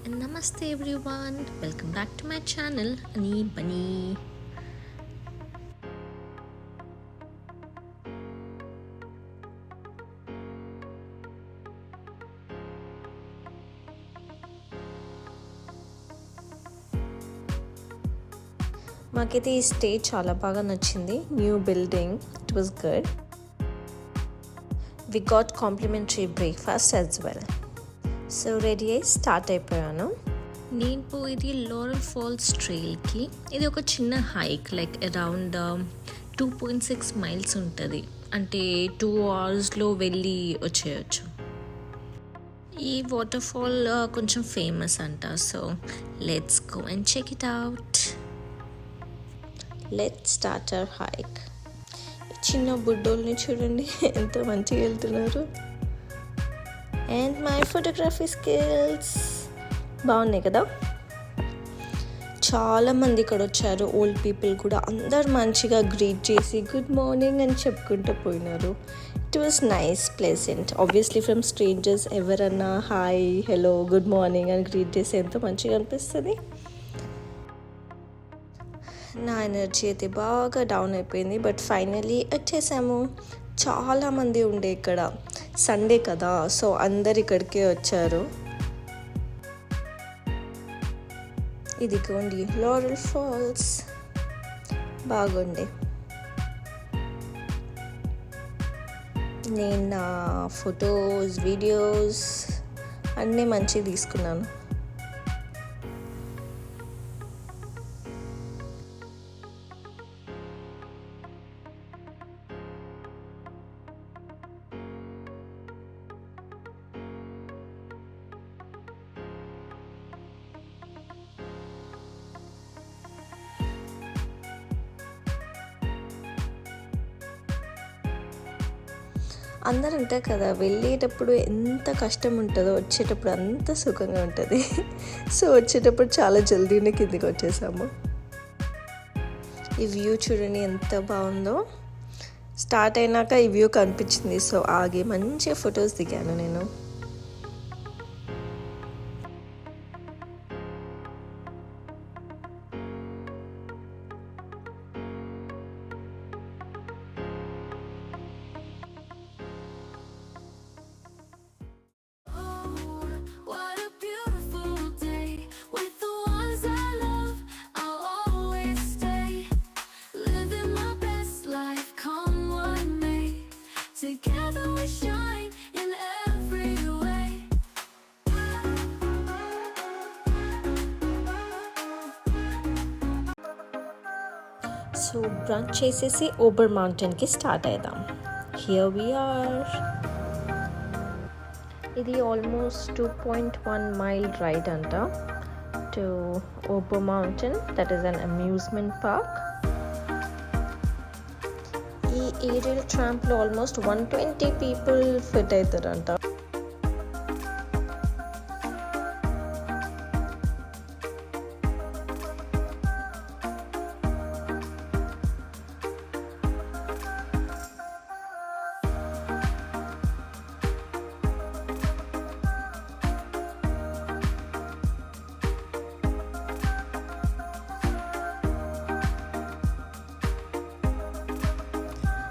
and namaste everyone. Welcome back to my channel, Ani Bunny. మాకైతే ఈ stay చాలా బాగా నచ్చింది. New building, it was good. We got complimentary breakfast as well. So ready అయ్యి start అయిపోయాను. నేను పోయేది లారెల్ ఫాల్స్ ట్రైల్కి. ఇది ఒక చిన్న హైక్, లైక్ అరౌండ్ 2.6 మైల్స్ ఉంటుంది. అంటే 2 అవర్స్లో వెళ్ళి వచ్చేయచ్చు. ఈ వాటర్ ఫాల్ కొంచెం ఫేమస్ అంట. So let's go and check it out. Let's start our hike. చిన్న బుడ్డోల్ని చూడండి ఎంత మంచిగా వెళ్తున్నారు. అండ్ మై ఫోటోగ్రఫీ స్కిల్స్ బాగున్నాయి కదా. చాలామంది ఇక్కడ వచ్చారు, ఓల్డ్ పీపుల్ కూడా. అందరు మంచిగా గ్రీట్ చేసి గుడ్ మార్నింగ్ అని చెప్పుకుంటూ పోయినారు. It was nice, pleasant. Obviously from strangers ఎవరన్నా హాయ్, హలో, గుడ్ మార్నింగ్ అని గ్రీట్ చేసి ఎంతో మంచిగా అనిపిస్తుంది. నా ఎనర్జీ అయితే బాగా డౌన్ అయిపోయింది, బట్ ఫైనలీ వచ్చేసాము. చాలామంది ఉండే ఇక్కడ, సండే కదా, సో అందరు ఇక్కడికే వచ్చారు. ఇదిగోండి లారెల్ ఫాల్స్, బాగుంది. నేను నా ఫొటోస్, వీడియోస్ అన్నీ మంచిగా తీసుకున్నాను. అందరూ ఉంటారు కదా, వెళ్ళేటప్పుడు ఎంత కష్టం ఉంటుందో వచ్చేటప్పుడు అంత సుఖంగా ఉంటుంది. సో వచ్చేటప్పుడు చాలా జల్దీనే కిందికి వచ్చేసాము. ఈ వ్యూ చూడండి ఎంత బాగుందో. స్టార్ట్ అయినాక ఈ వ్యూ కనిపించింది, సో ఆగి మంచిగా ఫొటోస్ దిగాను నేను. Together we shine in every way. So brunch చేసేసి ఓబర్ మౌంటైన్కి స్టార్ట్ అయిదాం. Here we are. ఇది ఆల్మోస్ట్ 2.1 మైల్ రైడ్ అంట to Ober Mountain. That is an amusement park. ఈ ఏరియల్ ట్రాంప్లో ఆల్మోస్ట్ 120 పీపుల్ ఫిట్ అవుతారంట.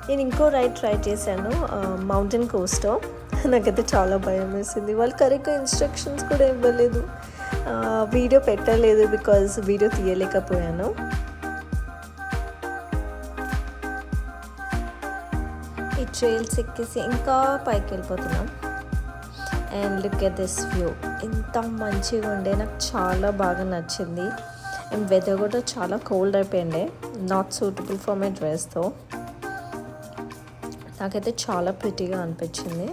నేను ఇంకో రైడ్ ట్రై చేశాను, మౌంటైన్ కోస్టో. నాకైతే చాలా భయం వేసింది. వాళ్ళు కరెక్ట్గా ఇన్స్ట్రక్షన్స్ కూడా ఇవ్వలేదు. వీడియో పెట్టలేదు బికాజ్ వీడియో తీయలేకపోయాను. ఈ ట్రైల్స్ ఎక్కేసి ఇంకా పైకి వెళ్ళిపోతున్నాం. And look at this view, ఎంత మంచిగా ఉండే. నాకు చాలా బాగా నచ్చింది. అండ్ వెదర్ కూడా చాలా కోల్డ్ అయిపోయిండే, నాట్ సూటబుల్ ఫర్ మై డ్రెస్తో. నాకైతే చాలా ప్రిటీగా అనిపించింది.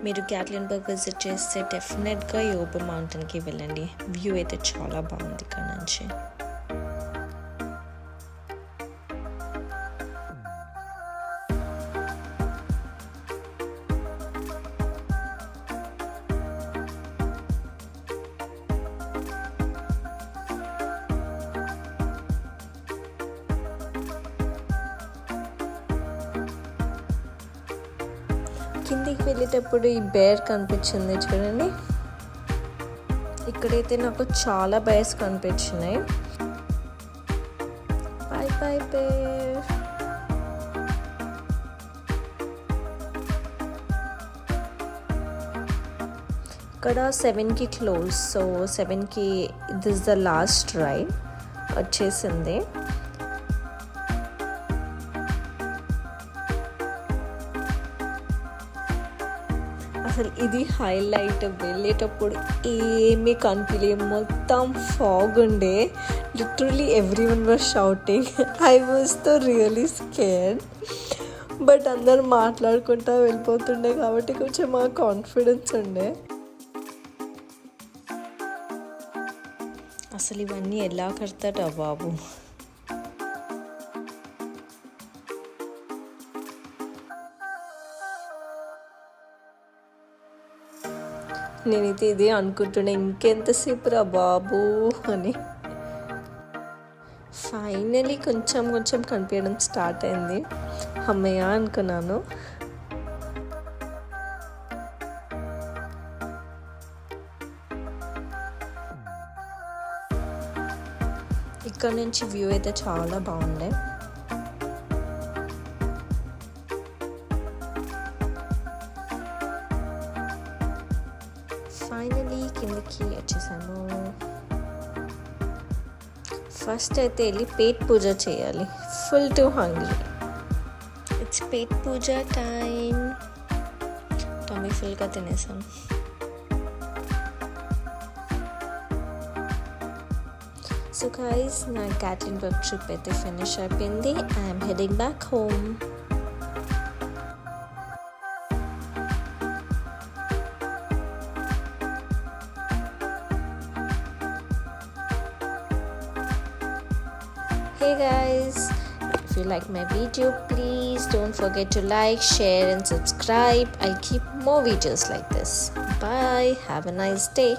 మీరు గ్యాట్లిన్బర్గ్ విజిట్ చేస్తే డెఫినెట్గా ఈ ఓబర్ మౌంటైన్కి వెళ్ళండి. వ్యూ అయితే చాలా బాగుంది ఇక్కడ నుంచి. కిందికి వెళ్ళేటప్పుడు ఈ బేర్ కనిపించింది చూడండి. ఇక్కడైతే నాకు చాలా బేర్స్ కనిపించినాయి. Bye bye bear. ఇక్కడ 7కి క్లోజ్. సో 7కి దిస్ ద లాస్ట్ రైడ్ వచ్చేసింది. అసలు ఇది హైలైట్. వెళ్ళేటప్పుడు ఏమీ కనిపించలేదు, మొత్తం ఫాగ్ ఉండే. Literally everyone was shouting. I was తో రియలీ స్కేర్డ్. బట్ అందరు మాట్లాడుకుంటూ వెళ్ళిపోతుండే కాబట్టి కొంచెం ఆ కాన్ఫిడెన్స్ ఉండే. అసలు ఇవన్నీ ఎలా కడతాడా బాబు. నేనైతే ఇదే అనుకుంటున్నా, ఇంకెంతసేపు రా బాబు అని. ఫైనలీ కొంచెం కనిపించడం స్టార్ట్ అయింది. అమ్మయ్య అనుకున్నాను. ఇక్కడ నుంచి వ్యూ అయితే చాలా బాగుండే. ఫైనలీ కిందకి వచ్చేసాము. ఫస్ట్ అయితే వెళ్ళి పేట్ పూజ చేయాలి. Full to hungry. ఇట్స్ పేట్ పూజ టైం. టమీ ఫుల్గా తినేసాను. సో గైస్, నా క్యాట్లిన్ వెబ్ ట్రిప్ అయితే ఫినిష్ అయిపోయింది. I'm heading back home. Hey guys, if you like my video, please don't forget to like, share and subscribe. I keep more videos like this. Bye. Have a nice day.